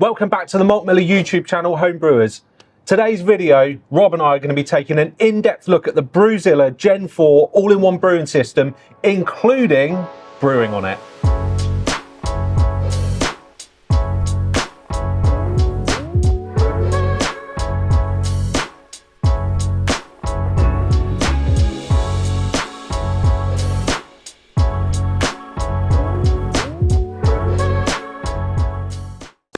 Welcome back to the Malt Miller YouTube channel, Homebrewers. Today's video, Rob and I are going to be taking an in-depth look at the BrewZilla Gen 4 all-in-one brewing system, including brewing on it.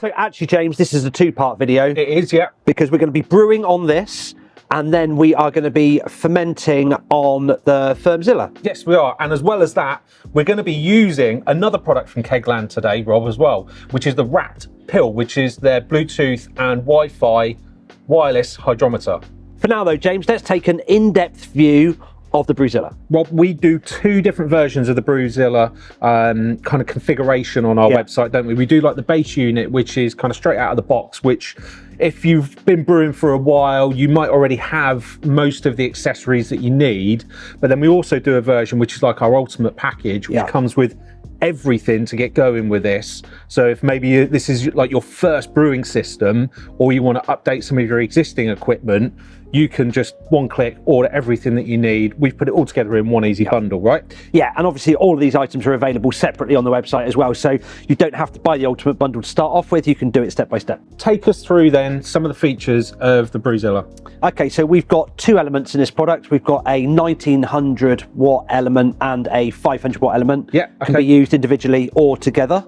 So actually, James, this is a two-part video. It is, yeah. Because we're going to be brewing on this, and then we are going to be fermenting on the BrewZilla. Yes, we are. And as well as that, we're going to be using another product from Kegland today, Rob, as well, which is the RAPT pill, which is their Bluetooth and Wi-Fi wireless hydrometer. For now, though, James, let's take an in-depth view of the BrewZilla. Rob, we do two different versions of the BrewZilla kind of configuration on our website, don't we? We do like the base unit, which is kind of straight out of the box, which if you've been brewing for a while, you might already have most of the accessories that you need. But then we also do a version which is like our ultimate package, which comes with everything to get going with this. So if maybe this is like your first brewing system, or you want to update some of your existing equipment, you can just one click order everything that you need. We've put it all together in one easy bundle, right? Yeah, and obviously all of these items are available separately on the website as well, so you don't have to buy the ultimate bundle to start off with. You can do it step by step. Take us through then some of the features of the BrewZilla. Okay, so we've got two elements in this product. We've got a 1900 watt element and a 500 watt element. Yeah, okay. Can be used individually or together.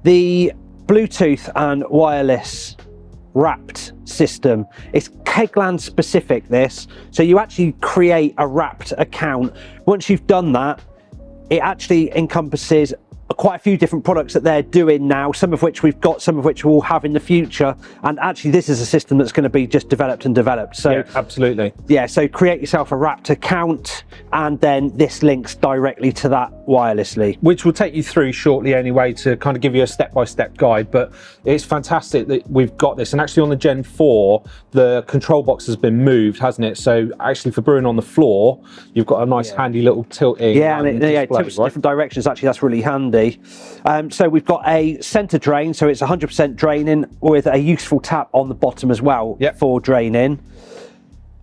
The Bluetooth and wireless RAPT system, it's Kegland specific, this. So you actually create a RAPT account. Once you've done that, it actually encompasses quite a few different products that they're doing now, some of which we've got, some of which we'll have in the future. And actually this is a system that's going to be just developed and developed. So yeah, absolutely. Yeah, so create yourself a RAPT account, and then this links directly to that wirelessly. Which we'll take you through shortly anyway, to kind of give you a step-by-step guide. But it's fantastic that we've got this. And actually on the Gen 4, the control box has been moved, hasn't it? So actually for brewing on the floor, you've got a nice handy little tilting and it display, tilts in different directions. Actually, that's really handy. So we've got a center drain, so it's 100% draining with a useful tap on the bottom as well for draining.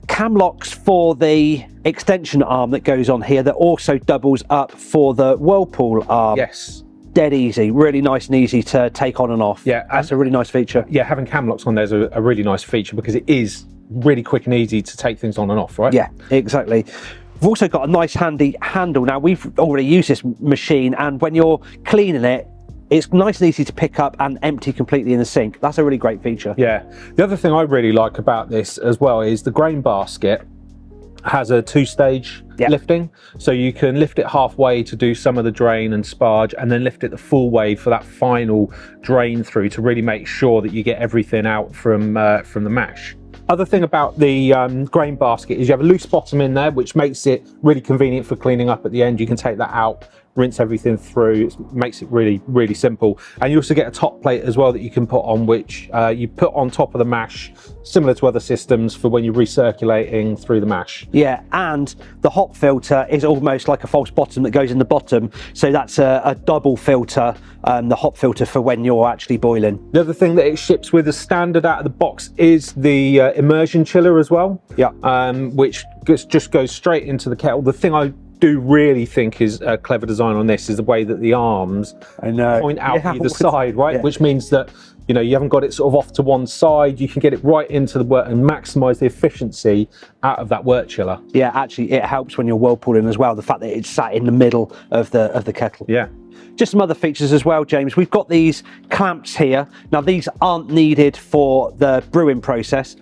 Cam locks for the extension arm that goes on here that also doubles up for the whirlpool arm. Yes. Dead easy, really nice and easy to take on and off. Yeah, that's a really nice feature. Yeah, having cam locks on there is a really nice feature because it is really quick and easy to take things on and off, right? Yeah, exactly. We've also got a nice handy handle. Now, we've already used this machine, and when you're cleaning it, it's nice and easy to pick up and empty completely in the sink. That's a really great feature. Yeah. The other thing I really like about this as well is the grain basket has a two-stage lifting. So you can lift it halfway to do some of the drain and sparge, and then lift it the full way for that final drain through to really make sure that you get everything out from the mash. Other thing about the grain basket is you have a loose bottom in there, which makes it really convenient for cleaning up at the end. You can take that out, rinse everything through. It makes it really, really simple. And you also get a top plate as well that you can put on, which you put on top of the mash, similar to other systems for when you're recirculating through the mash. Yeah, and the hop filter is almost like a false bottom that goes in the bottom. So that's a double filter, the hop filter for when you're actually boiling. The other thing that it ships with as standard out of the box is the immersion chiller as well. Yeah. Which just goes straight into the kettle. The thing I do really think is a clever design on this is the way that the arms point out either side, right? Which means that, you know, you haven't got it sort of off to one side. You can get it right into the work and maximize the efficiency out of that work chiller. Yeah, actually it helps when you're whirlpooling as well, the fact that it's sat in the middle of the kettle. Yeah. Just some other features as well, James. We've got these clamps here. Now these aren't needed for the brewing process,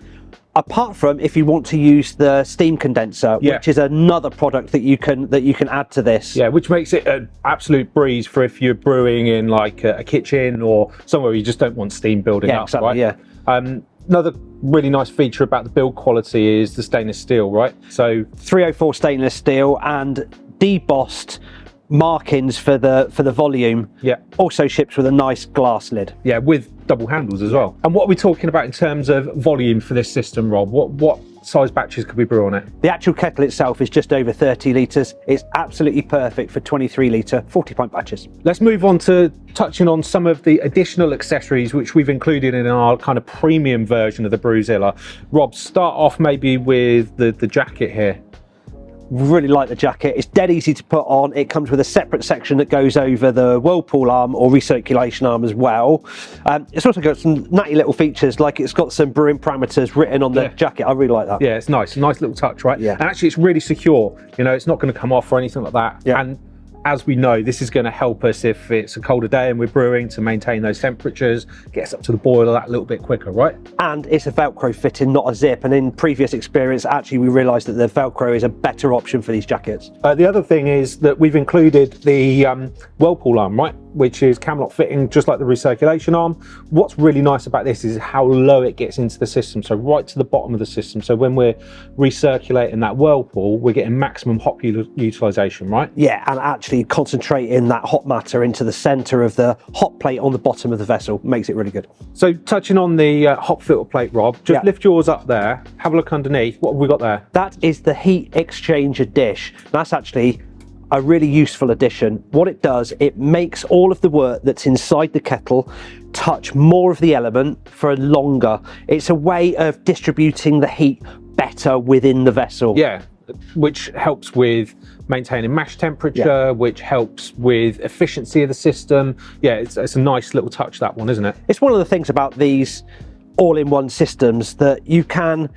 apart from if you want to use the steam condenser, which is another product that you can add to this. Yeah, which makes it an absolute breeze for if you're brewing in like a kitchen or somewhere you just don't want steam building up, exactly, right? Yeah. Another really nice feature about the build quality is the stainless steel, right? So 304 stainless steel and debossed markings for the volume. Yeah. Also ships with a nice glass lid. Yeah, with double handles as well. And what are we talking about in terms of volume for this system, Rob? What size batches could we brew on it? The actual kettle itself is just over 30 litres. It's absolutely perfect for 23 litre, 40-pint batches. Let's move on to touching on some of the additional accessories which we've included in our kind of premium version of the BrewZilla. Rob, start off maybe with the jacket here. Really like the jacket. It's dead easy to put on. It comes with a separate section that goes over the whirlpool arm or recirculation arm as well. It's also got some nutty little features, like it's got some brewing parameters written on the jacket. I really like that. Yeah, it's nice. A nice little touch, right? Yeah. And actually it's really secure. You know, it's not going to come off or anything like that. Yeah. And as we know, this is going to help us if it's a colder day and we're brewing to maintain those temperatures, get us up to the boiler that little bit quicker, right? And it's a Velcro fitting, not a zip. And in previous experience, actually, we realised that the Velcro is a better option for these jackets. The other thing is that we've included the whirlpool arm, right? Which is Camelot fitting, just like the recirculation arm. What's really nice about this is how low it gets into the system, so right to the bottom of the system. So when we're recirculating that whirlpool, we're getting maximum hop utilisation, right? Yeah, and actually concentrating that hot matter into the centre of the hot plate on the bottom of the vessel makes it really good. So touching on the hop filter plate, Rob, just lift yours up there, have a look underneath. What have we got there? That is the heat exchanger dish. That's actually a really useful addition. What it does, it makes all of the work that's inside the kettle touch more of the element for longer. It's a way of distributing the heat better within the vessel. Yeah, which helps with maintaining mash temperature, which helps with efficiency of the system. Yeah, it's a nice little touch, that one, isn't it? It's one of the things about these all-in-one systems that you can,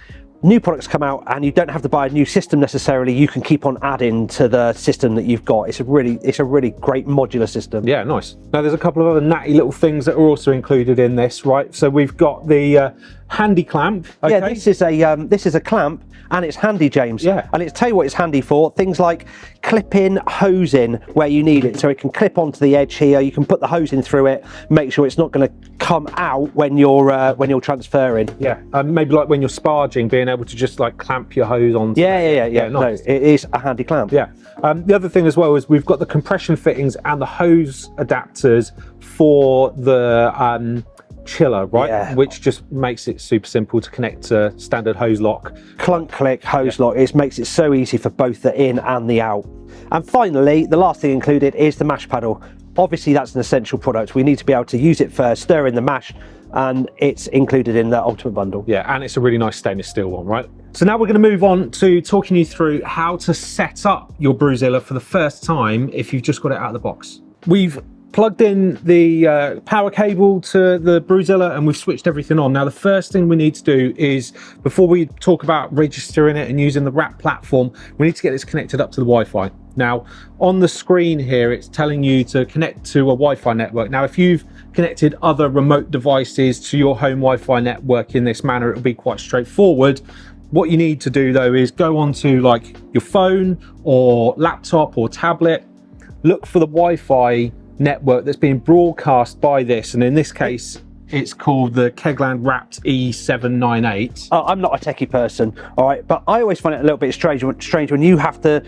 new products come out and you don't have to buy a new system necessarily. You can keep on adding to the system that you've got. It's a really great modular system. Yeah, nice. Now there's a couple of other natty little things that are also included in this, right? So we've got the handy clamp. Okay. Yeah, this is a clamp, and it's handy, James. Yeah. And it's, tell you what it's handy for, things like clip-in hose in where you need it. So it can clip onto the edge here. You can put the hose in through it, make sure it's not going to come out when you're transferring. Yeah, maybe like when you're sparging, being able to just like clamp your hose on. Yeah. Nice. No, it is a handy clamp. Yeah. The other thing as well is we've got the compression fittings and the hose adapters for the chiller, right? Yeah. Which just makes it super simple to connect to standard hose lock. Clunk click hose lock. It makes it so easy for both the in and the out. And finally, the last thing included is the mash paddle. Obviously that's an essential product. We need to be able to use it first, stir in the mash, and it's included in the ultimate bundle. Yeah, and it's a really nice stainless steel one, right? So now we're going to move on to talking you through how to set up your BrewZilla for the first time if you've just got it out of the box. We've plugged in the power cable to the BrewZilla and we've switched everything on. Now the first thing we need to do is, before we talk about registering it and using the RAPT platform, we need to get this connected up to the Wi-Fi. Now on the screen here it's telling you to connect to a Wi-Fi network. Now if you've connected other remote devices to your home Wi-Fi network in this manner, it'll be quite straightforward. What you need to do though is go onto like your phone or laptop or tablet, look for the Wi-Fi network that's being broadcast by this, and in this case it's called the Kegland RAPT E798. I'm not a techie person, all right, but I always find it a little bit strange when you have to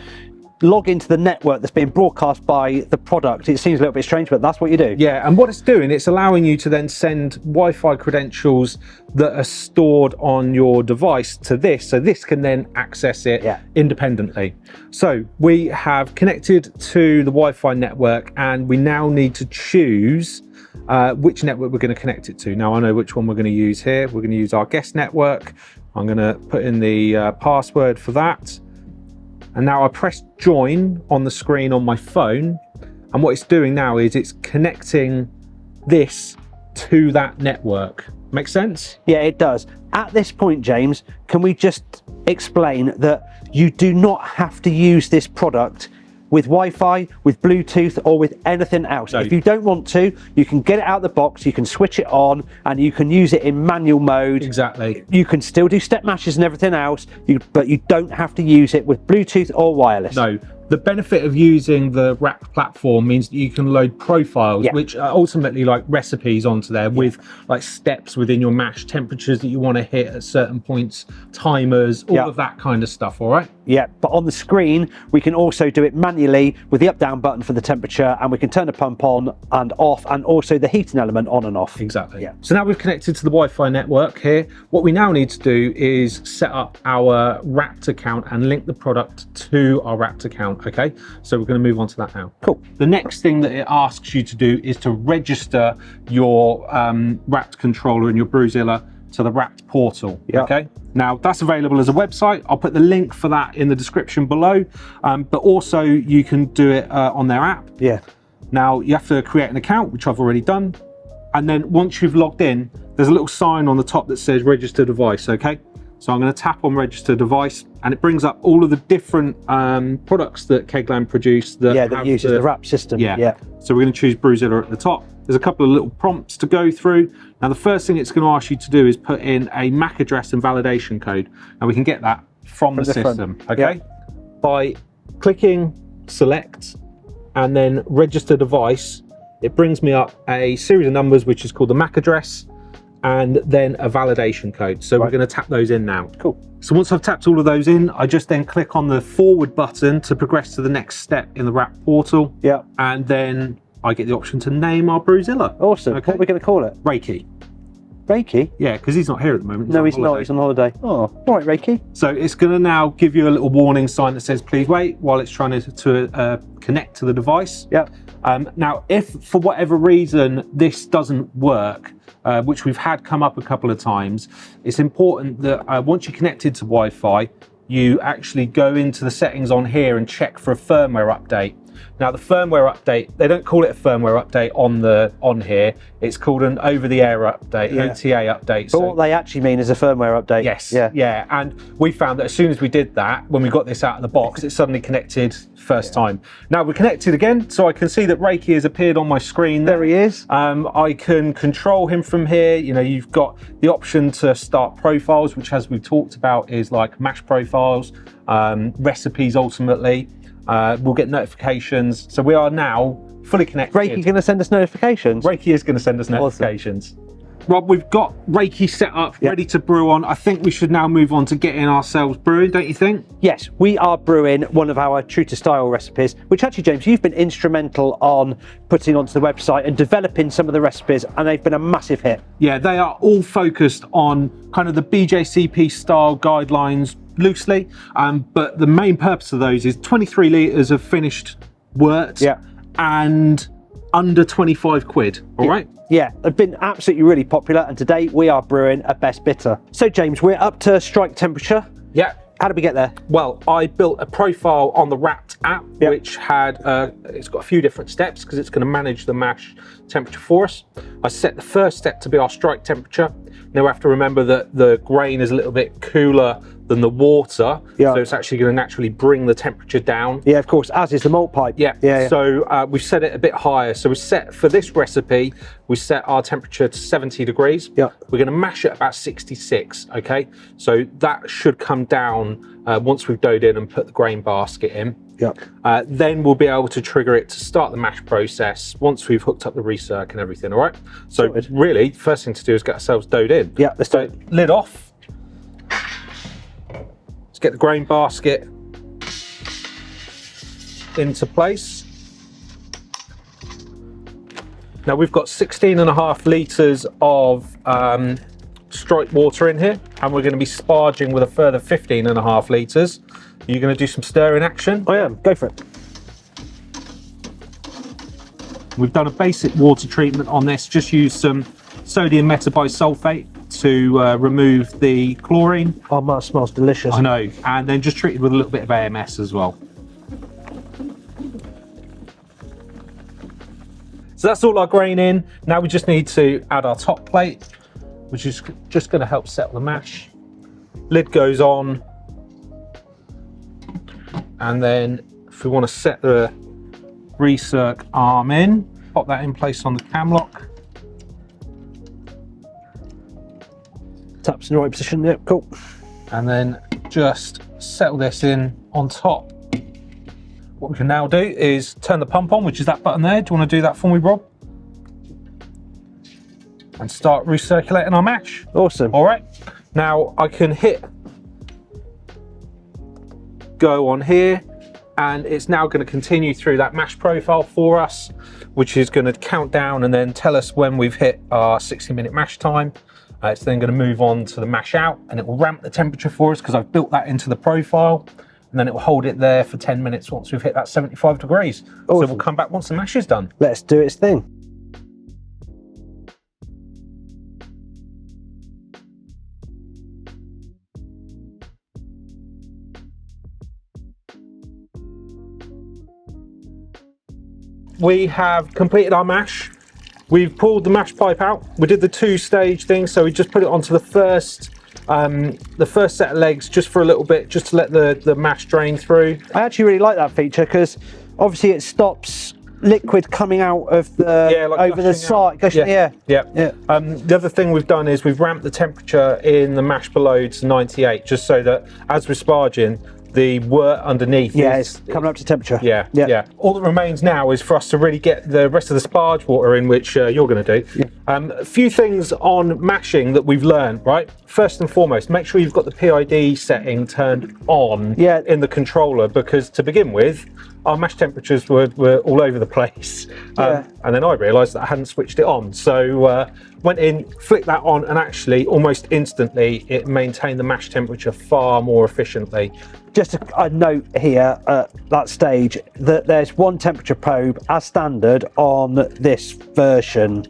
log into the network that's being broadcast by the product. It seems a little bit strange, but that's what you do. Yeah, and what it's doing, it's allowing you to then send Wi-Fi credentials that are stored on your device to this, so this can then access it independently. So we have connected to the Wi-Fi network and we now need to choose which network we're going to connect it to. Now I know which one we're going to use here. We're going to use our guest network. I'm going to put in the password for that. And now I press join on the screen on my phone. And what it's doing now is it's connecting this to that network. Make sense? Yeah, it does. At this point, James, can we just explain that you do not have to use this product with Wi-Fi, with Bluetooth, or with anything else. No. If you don't want to, you can get it out of the box, you can switch it on, and you can use it in manual mode. Exactly. You can still do step mashes and everything else, but you don't have to use it with Bluetooth or wireless. No, The benefit of using the RAPT platform means that you can load profiles, which are ultimately like recipes onto there with like steps within your mash, temperatures that you want to hit at certain points, timers, all of that kind of stuff, all right? Yeah, but on the screen, we can also do it manually with the up-down button for the temperature, and we can turn the pump on and off, and also the heating element on and off. Exactly. Yeah. So now we've connected to the Wi-Fi network here. What we now need to do is set up our RAPT account and link the product to our RAPT account. Okay, so we're going to move on to that now. Cool. The next thing that it asks you to do is to register your RAPT controller in your BrewZilla to the RAPT portal. Okay, now that's available as a website. I'll put the link for that in the description below, but also you can do it on their app. Now you have to create an account, which I've already done, and then once you've logged in, there's a little sign on the top that says register device. Okay, so I'm going to tap on register device, and it brings up all of the different products that Kegland produce that uses the RAPT system. So we're going to choose BrewZilla at the top. There's a couple of little prompts to go through. Now the first thing it's going to ask you to do is put in a MAC address and validation code, and we can get that from the system. Okay, by clicking select and then register device, it brings me up a series of numbers which is called the MAC address and then a validation code. So we're going to tap those in now. Cool. So once I've tapped all of those in, I just then click on the forward button to progress to the next step in the RAPT portal. And then I get the option to name our BrewZilla. Awesome. What are we going to call it? Reiki. Reiki? Yeah, because he's not here at the moment. No, he's not. He's on holiday. Oh, all right, Reiki. So it's going to now give you a little warning sign that says, please wait, while it's trying to connect to the device. Now, if for whatever reason this doesn't work, which we've had come up a couple of times, it's important that once you're connected to Wi-Fi, you actually go into the settings on here and check for a firmware update. Now the firmware update, they don't call it a firmware update on here. It's called an over-the-air update, OTA update. But what they actually mean is a firmware update. Yes. Yeah. And we found that as soon as we did that, when we got this out of the box, it suddenly connected first time. Now we're connected again, so I can see that Reiki has appeared on my screen. There he is. I can control him from here. You know, you've got the option to start profiles, which, as we've talked about, is like mash profiles, recipes ultimately. We'll get notifications. So we are now fully connected. Reiki going to send us notifications? Reiki is going to send us notifications. Awesome. Rob, we've got Reiki set up, ready to brew on. I think we should now move on to getting ourselves brewing, don't you think? Yes, we are brewing one of our true to style recipes, which actually, James, you've been instrumental on putting onto the website and developing some of the recipes, and they've been a massive hit. Yeah, they are all focused on kind of the BJCP style guidelines loosely, but the main purpose of those is 23 litres of finished wort and under 25 quid, all right? Yeah, they've been absolutely really popular, and today we are brewing a best bitter. So James, we're up to strike temperature. Yeah. How did we get there? Well, I built a profile on the RAPT app, which had, it's got a few different steps because it's going to manage the mash temperature for us. I set the first step to be our strike temperature. Now we have to remember that the grain is a little bit cooler than the water, so it's actually going to naturally bring the temperature down. Yeah, of course, as is the malt pipe. So we've set it a bit higher. So we set, for this recipe, we set our temperature to 70 degrees. We're going to mash it about 66, okay? So that should come down once we've doughed in and put the grain basket in. Then we'll be able to trigger it to start the mash process once we've hooked up the recirc and everything, all right? So really, first thing to do is get ourselves doughed in. Let's do it. Lid off. Let's get the grain basket into place. Now we've got 16.5 litres of strike water in here, and we're going to be sparging with a further 15.5 litres. Are you going to do some stirring action? I am, go for it. We've done a basic water treatment on this, just use some sodium metabisulfate to remove the chlorine. Oh, that smells delicious. I know, and then just treated with a little bit of AMS as well. So that's all our grain in. Now we just need to add our top plate, which is just going to help settle the mash. Lid goes on, and then if we want to set the recirc arm in, pop that in place on the cam lock. Taps in the right position, yep, cool. And then just settle this in on top. What we can now do is turn the pump on, which is that button there. Do you want to do that for me, Rob? And start recirculating our mash. Awesome. All right. Now I can hit go on here, and it's now going to continue through that mash profile for us, which is going to count down and then tell us when we've hit our 60-minute mash time. It's then going to move on to the mash out, and it will ramp the temperature for us because I've built that into the profile, and then it will hold it there for 10 minutes once we've hit that 75 degrees. Awesome. So we'll come back once the mash is done. Let's do its thing. We have completed our mash. We've pulled the mash pipe out. We did the 2-stage thing, so we just put it onto the first set of legs just for a little bit, just to let the mash drain through. I actually really like that feature because obviously it stops liquid coming out of the like over the side. Yeah. The other thing we've done is we've ramped the temperature in the mash below to 98, just so that as we're sparging, the wort underneath is coming up to temperature. Yeah. All that remains now is for us to really get the rest of the sparge water in, which you're going to do. A few things on mashing that we've learned, right? First and foremost, make sure you've got the PID setting turned on in the controller, because to begin with, our mash temperatures were all over the place. And then I realised that I hadn't switched it on. So went in, flicked that on, and actually almost instantly it maintained the mash temperature far more efficiently. Just a note here at that stage that there's one temperature probe as standard on this version,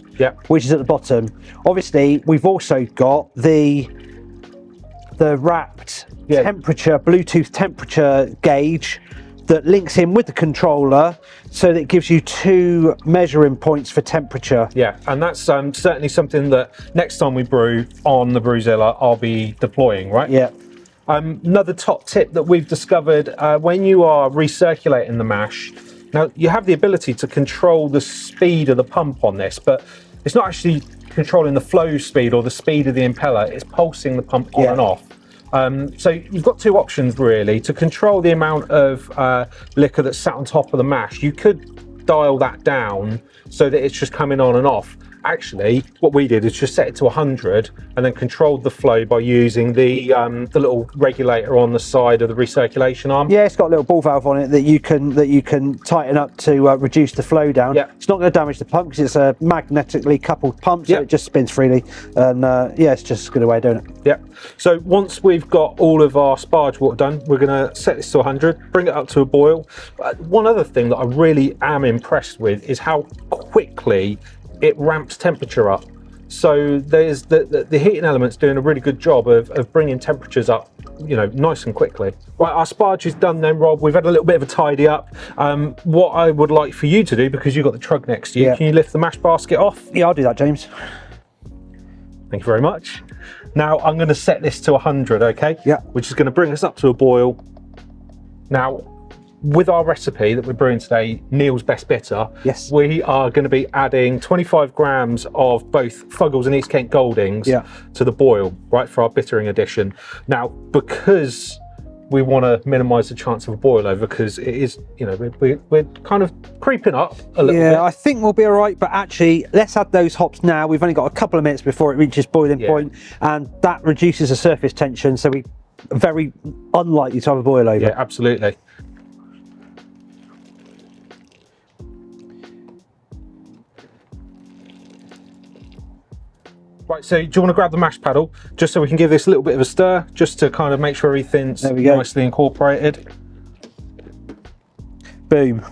which is at the bottom. Obviously, we've also got the RAPT temperature, Bluetooth temperature gauge that links in with the controller, so that it gives you 2 measuring points for temperature. Yeah, and that's certainly something that next time we brew on the BrewZilla, I'll be deploying, right? Yeah. Another top tip that we've discovered when you are recirculating the mash, now you have the ability to control the speed of the pump on this, but it's not actually controlling the flow speed or the speed of the impeller, it's pulsing the pump on and off. So you've got 2 options really. To control the amount of liquor that's sat on top of the mash, you could dial that down so that it's just coming on and off. Actually, what we did is just set it to 100 and then controlled the flow by using the little regulator on the side of the recirculation arm. Yeah, it's got a little ball valve on it that you can tighten up to reduce the flow down. Yeah. It's not going to damage the pump because it's a magnetically coupled pump, so it just spins freely. And it's just a good way of doing it. Yeah. So once we've got all of our sparge water done, we're going to set this to 100, bring it up to a boil. One other thing that I really am impressed with is how quickly it ramps temperature up. So there's the heating element's doing a really good job of bringing temperatures up, nice and quickly. Right, our sparge is done then, Rob. We've had a little bit of a tidy up. What I would like for you to do, because you've got the trug next to you, can you lift the mash basket off? Yeah, I'll do that, James. Thank you very much. Now I'm going to set this to 100, okay? Yeah. Which is going to bring us up to a boil. Now, with our recipe that we're brewing today, Neil's Best Bitter, we are going to be adding 25 grams of both Fuggles and East Kent Goldings to the boil, right, for our bittering addition. Now, because we want to minimise the chance of a boil over, because it is, we're kind of creeping up a little bit. Yeah, I think we'll be all right, but actually, let's add those hops now. We've only got a couple of minutes before it reaches boiling point, and that reduces the surface tension, so we're very unlikely to have a boil over. Yeah, absolutely. Right, so do you want to grab the mash paddle, just so we can give this a little bit of a stir, just to kind of make sure everything's nicely incorporated. Boom.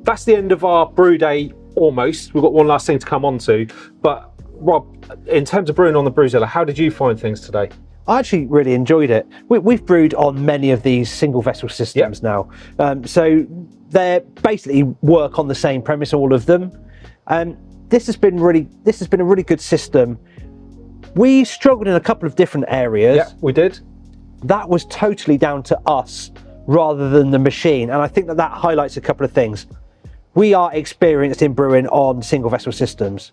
That's the end of our brew day, almost. We've got one last thing to come on to, but Rob, in terms of brewing on the BrewZilla, how did you find things today? I actually really enjoyed it. We've brewed on many of these single vessel systems now, so they basically work on the same premise, all of them. This has been a really good system. We struggled in a couple of different areas. Yeah, we did. That was totally down to us rather than the machine, and I think that highlights a couple of things. We are experienced in brewing on single vessel systems.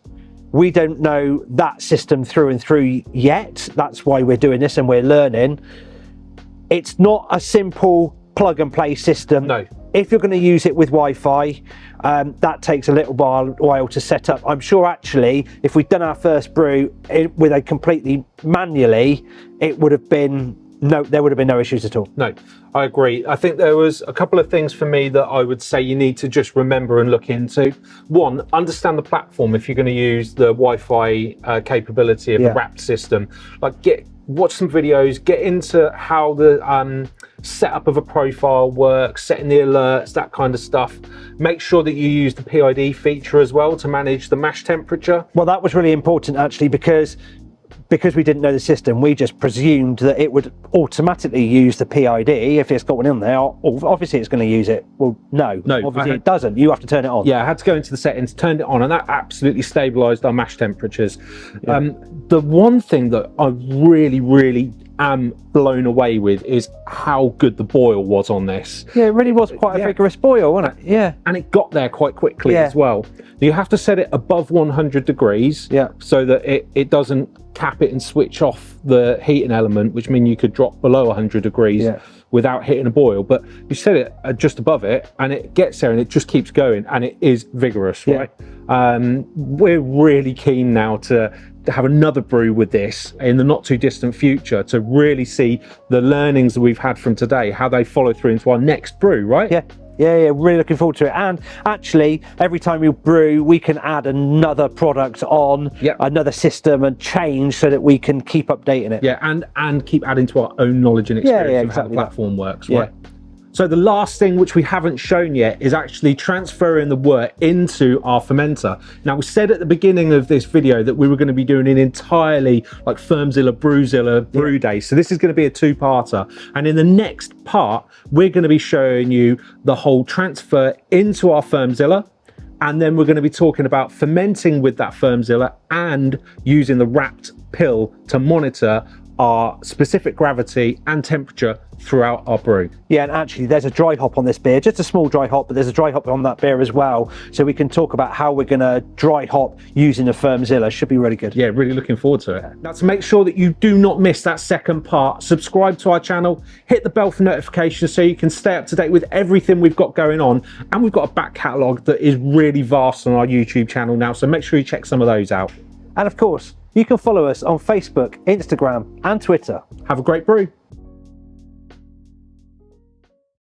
We don't know that system through and through yet. That's why we're doing this and we're learning. It's not a simple plug and play system. No. If you're going to use it with Wi-Fi, that takes a little while to set up. I'm sure actually, if we'd done our first brew with a completely manually, there would have been no issues at all. No, I agree. I think there was a couple of things for me that I would say you need to just remember and look into. One, understand the platform if you're going to use the Wi-Fi capability of the RAPT system. Like, watch some videos, get into how the setup of a profile works, setting the alerts, that kind of stuff. Make sure that you use the PID feature as well to manage the mash temperature. Well, that was really important actually, because we didn't know the system, we just presumed that it would automatically use the PID if it's got one in there. Obviously, it's going to use it. Well, no, obviously it doesn't. You have to turn it on. Yeah, I had to go into the settings, turned it on, and that absolutely stabilised our mash temperatures. Yeah. The one thing that I really am blown away with is how good the boil was on this. Yeah, it really was quite a vigorous boil, wasn't it? Yeah. And it got there quite quickly as well. You have to set it above 100 degrees so that it doesn't cap it and switch off the heating element, which means you could drop below 100 degrees without hitting a boil. But you set it just above it and it gets there and it just keeps going, and it is vigorous, right? We're really keen now to have another brew with this in the not too distant future, to really see the learnings that we've had from today, how they follow through into our next brew, right? Yeah, really looking forward to it. And actually, every time we brew, we can add another product on, another system, and change so that we can keep updating it. Yeah, and keep adding to our own knowledge and experience of how the platform works, right? So the last thing which we haven't shown yet is actually transferring the wort into our fermenter. Now, we said at the beginning of this video that we were going to be doing an entirely like BrewZilla, Brewday. So this is going to be a two-parter. And in the next part, we're going to be showing you the whole transfer into our BrewZilla. And then we're going to be talking about fermenting with that BrewZilla and using the RAPT pill to monitor our specific gravity and temperature throughout our brew. Yeah, and actually there's a dry hop on this beer, just a small dry hop, but there's a dry hop on that beer as well. So we can talk about how we're gonna dry hop using the BrewZilla. Should be really good. Yeah, really looking forward to it. Now, to make sure that you do not miss that second part, subscribe to our channel, hit the bell for notifications so you can stay up to date with everything we've got going on. And we've got a back catalogue that is really vast on our YouTube channel now, so make sure you check some of those out. And of course, you can follow us on Facebook, Instagram, and Twitter. Have a great brew.